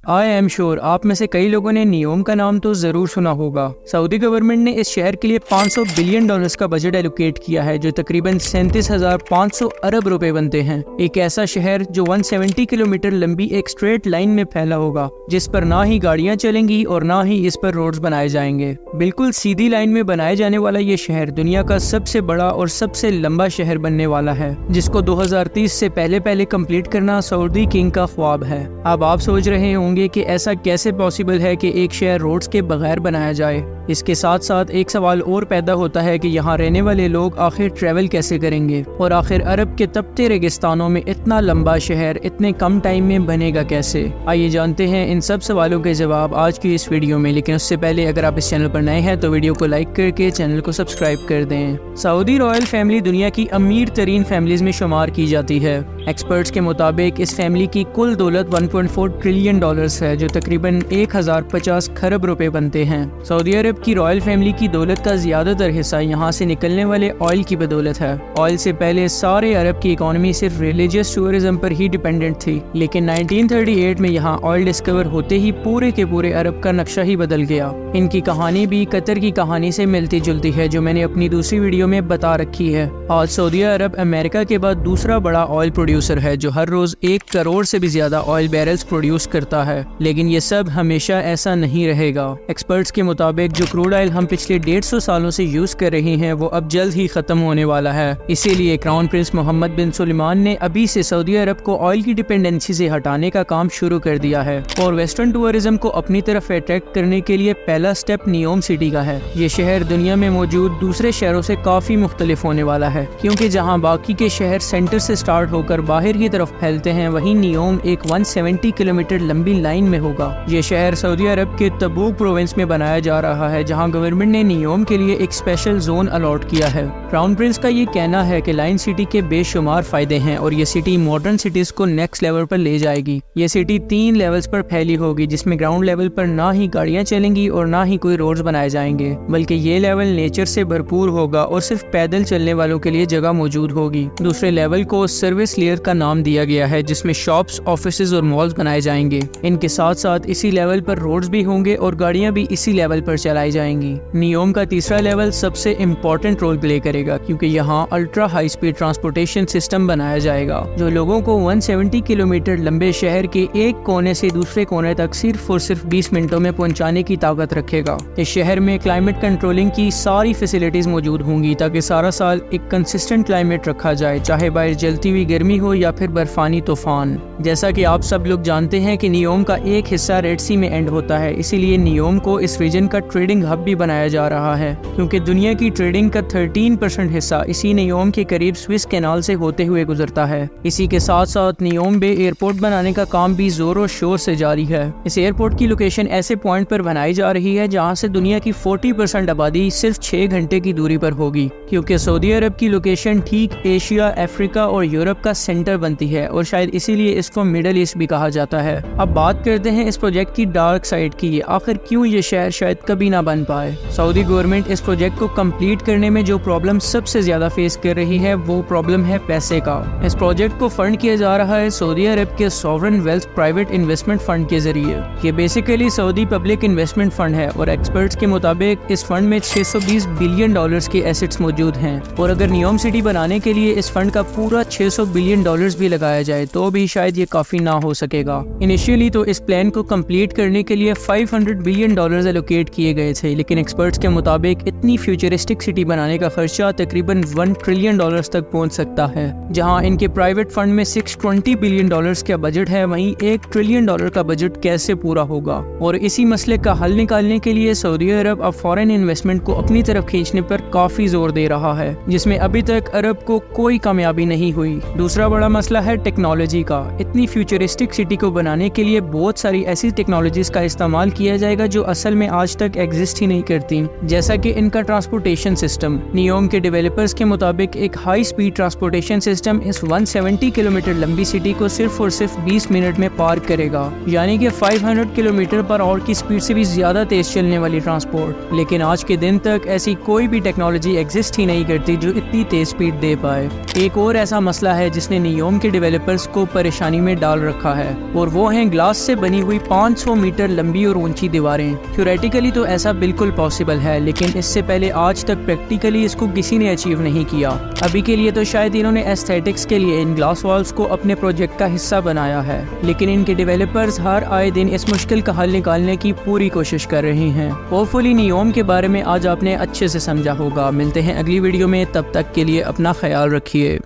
I am sure आप में से कई लोगों ने नियोम का नाम तो जरूर सुना होगा। सऊदी गवर्नमेंट ने इस शहर के लिए $500 बिलियन का बजट एलोकेट किया है, जो तकरीबन 37,500 अरब रुपए बनते हैं। एक ऐसा शहर जो 170 किलोमीटर लंबी एक स्ट्रेट लाइन में फैला होगा, जिस पर ना ही गाड़ियां चलेंगी और ना ही इस पर रोड्स बनाए जाएंगे। बिल्कुल सीधी लाइन में बनाए जाने वाला ये शहर दुनिया का सबसे बड़ा और सबसे लंबा शहर बनने वाला है, जिसको 2030 से पहले कंप्लीट करना सऊदी किंग का ख्वाब है। अब आप सोच रहे होंगे कि ऐसा कैसे पॉसिबल है कि एक शहर रोड्स के बगैर बनाया जाए। इसके साथ साथ एक सवाल और पैदा होता है कि यहाँ रहने वाले लोग आखिर ट्रैवल कैसे करेंगे, और आखिर अरब के तपते रेगिस्तानों में इतना लंबा शहर इतने कम टाइम में बनेगा कैसे। आइए जानते हैं इन सब सवालों के जवाब आज की इस वीडियो में। लेकिन उससे पहले अगर आप इस चैनल पर नए हैं तो वीडियो को लाइक करके चैनल को सब्सक्राइब कर दें। सऊदी रॉयल फैमिली दुनिया की अमीर तरीन फैमिलीज में शुमार की जाती है। एक्सपर्ट्स के मुताबिक इस फैमिली की कुल दौलत $1.4 ट्रिलियन है, जो तकरीबन 1050 खरब रुपए बनते हैं। सऊदी अरब की रॉयल फैमिली की दौलत का ज्यादातर हिस्सा यहाँ से निकलने वाले ऑयल की बदौलत है। ऑयल से पहले सारे अरब की इकोनॉमी सिर्फ रिलीजियस टूरिज्म पर ही डिपेंडेंट थी, लेकिन 1938 में यहाँ ऑयल डिस्कवर होते ही पूरे के पूरे अरब का नक्शा ही बदल गया। इनकी कहानी भी कतर की कहानी से मिलती जुलती है, जो मैंने अपनी दूसरी वीडियो में बता रखी है। आज सऊदी अरब अमेरिका के बाद दूसरा बड़ा ऑयल प्रोड्यूसर है, जो हर रोज 1 करोड़ से भी ज्यादा ऑयल बैरल्स प्रोड्यूस करता है। लेकिन ये सब हमेशा ऐसा नहीं रहेगा। एक्सपर्ट्स के मुताबिक जो क्रूड ऑयल हम पिछले 150 सालों से यूज कर रहे हैं वो अब जल्द ही खत्म होने वाला है। इसीलिए क्राउन प्रिंस मोहम्मद बिन सुलेमान ने अभी से सऊदी अरब को ऑयल की डिपेंडेंसी से हटाने का काम शुरू कर दिया है, और वेस्टर्न टूरिज्म को अपनी तरफ अट्रैक्ट करने के लिए पहला स्टेप नियोम सिटी का है। ये शहर दुनिया में मौजूद दूसरे शहरों से काफी मुख्तलिफ होने वाला है, क्योंकि जहाँ बाकी के शहर सेंटर से स्टार्ट होकर बाहर की तरफ फैलते हैं, वहीं नियोम एक 170 किलोमीटर लंबी लाइन में होगा। ये शहर सऊदी अरब के तबूक प्रोविंस में बनाया जा रहा है, जहां गवर्नमेंट ने नियोम के लिए एक स्पेशल जोन अलॉट किया है। क्राउन प्रिंस का ये कहना है कि लाइन सिटी के बेशुमार फायदे हैं, और ये सिटी मॉडर्न सिटीज को नेक्स्ट लेवल पर ले जाएगी। ये सिटी 3 लेवल्स पर फैली होगी, जिसमें ग्राउंड लेवल पर ना ही गाड़ियां चलेंगी और ना ही कोई रोड्स बनाए जाएंगे, बल्कि ये लेवल नेचर से भरपूर होगा और सिर्फ पैदल चलने वालों के लिए जगह मौजूद होगी। दूसरे लेवल को सर्विस लेयर का नाम दिया गया है, जिसमें शॉप्स, ऑफिसेज और मॉल्स बनाए जाएंगे। इनके साथ साथ इसी लेवल पर रोड्स भी होंगे और गाड़ियां भी इसी लेवल पर चलाई जाएंगी। नियोम का तीसरा लेवल सबसे इम्पोर्टेंट रोल प्ले करेगा, क्योंकि यहाँ ultra high speed transportation system बनाया जाएगा, जो लोगों को 170 किलोमीटर लंबे शहर के एक कोने से दूसरे कोने तक सिर्फ और सिर्फ 20 मिनटों में पहुंचाने की ताकत रखेगा। इस शहर में क्लाइमेट कंट्रोलिंग की सारी फैसिलिटीज मौजूद होंगी, ताकि सारा साल एक कंसिस्टेंट क्लाइमेट रखा जाए, चाहे बाहर जलती हुई गर्मी हो या फिर बर्फानी तूफान। जैसा कि आप सब लोग जानते हैं कि नियोम का एक हिस्सा रेड सी में एंड होता है, इसीलिए नियोम को इस रीजन का ट्रेडिंग हब भी बनाया जा रहा है, क्योंकि दुनिया की ट्रेडिंग का 13% हिस्सा इसी नियोम के करीब स्विस कैनाल से होते हुए गुजरता है। इसी के साथ साथ नियोम बे एयरपोर्ट बनाने का काम भी जोरों शोर से जारी है। इस एयरपोर्ट की लोकेशन ऐसे पॉइंट पर बनाई जा रही है जहाँ से दुनिया की 40% आबादी सिर्फ 6 घंटे की दूरी पर होगी, क्योंकि सऊदी अरब की लोकेशन ठीक एशिया, अफ्रीका और यूरोप का सेंटर बनती है, और शायद इसीलिए इसको मिडल ईस्ट भी कहा जाता है। अब बात करते हैं इस प्रोजेक्ट की डार्क साइड की। आखिर क्यों ये शहर शायद कभी ना बन पाए। सऊदी गवर्नमेंट इस प्रोजेक्ट को कंप्लीट करने में जो प्रॉब्लम सबसे ज्यादा फेस कर रही है, वो प्रॉब्लम है पैसे का। इस प्रोजेक्ट को फंड किया जा रहा है सऊदी अरब के sovereign wealth private investment fund के जरिए। ये basically Saudi public investment fund है, और एक्सपर्ट्स के मुताबिक इस फंड में $620 बिलियन के एसेट्स मौजूद हैं। और अगर नियोम सिटी बनाने के लिए इस फंड का पूरा $600 बिलियन भी लगाया जाए तो भी शायद ये काफी ना हो सकेगा। इनिशियली तो इस प्लान को कंप्लीट करने के लिए $500 बिलियन एलोकेट किए गए थे, लेकिन एक्सपर्ट्स के मुताबिक इतनी फ्यूचरिस्टिक सिटी बनाने का खर्चा तकरीबन $1 ट्रिलियन तक पहुंच सकता है। जहां इनके प्राइवेट फंड में $620 बिलियन का बजट है, वहीं $1 ट्रिलियन का बजट कैसे पूरा होगा। और इसी मसले का हल निकालने के लिए सऊदी अरब अब फॉरेन इन्वेस्टमेंट को अपनी तरफ खींचने पर काफी जोर दे रहा है, जिसमें अभी तक अरब को कोई कामयाबी नहीं हुई। दूसरा बड़ा मसला है टेक्नोलॉजी का। इतनी फ्यूचरिस्टिक सिटी को बनाने के लिए बहुत सारी ऐसी टेक्नोलॉजीज का इस्तेमाल किया जाएगा जो असल में आज तक एग्जिस्ट ही नहीं करती, जैसा कि इनका ट्रांसपोर्टेशन सिस्टम। नियोम के डेवलपर्स के मुताबिक एक हाई स्पीड ट्रांसपोर्टेशन सिस्टम इस 170 किलोमीटर लंबी सिटी को सिर्फ और सिर्फ 20 मिनट में पार करेगा, यानी कि 500 किलोमीटर पर आवर की स्पीड से भी ज्यादा तेज चलने वाली ट्रांसपोर्ट। लेकिन आज के दिन तक ऐसी कोई भी टेक्नोलॉजी एग्जिस्ट ही नहीं करती जो इतनी तेज स्पीड दे पाए। एक और ऐसा मसला है जिसने नियोम के डेवलपर्स को परेशानी में डाल रखा है, और वो है ग्लास ग्लास से बनी हुई 500 मीटर लंबी और ऊंची दीवारें। थ्योरेटिकली तो ऐसा बिल्कुल पॉसिबल है, लेकिन इससे पहले आज तक प्रैक्टिकली इसको किसी ने अचीव नहीं किया। अभी के लिए तो शायद इन्होंने एस्थेटिक्स के लिए इन ग्लास वॉल्स को अपने प्रोजेक्ट का हिस्सा बनाया है, लेकिन इनके डेवलपर्स हर आए दिन इस मुश्किल का हल निकालने की पूरी कोशिश कर रहे हैं। होपफुली नियोम के बारे में आज आपने अच्छे से समझा होगा। मिलते हैं अगली वीडियो में, तब तक के लिए अपना ख्याल रखिए।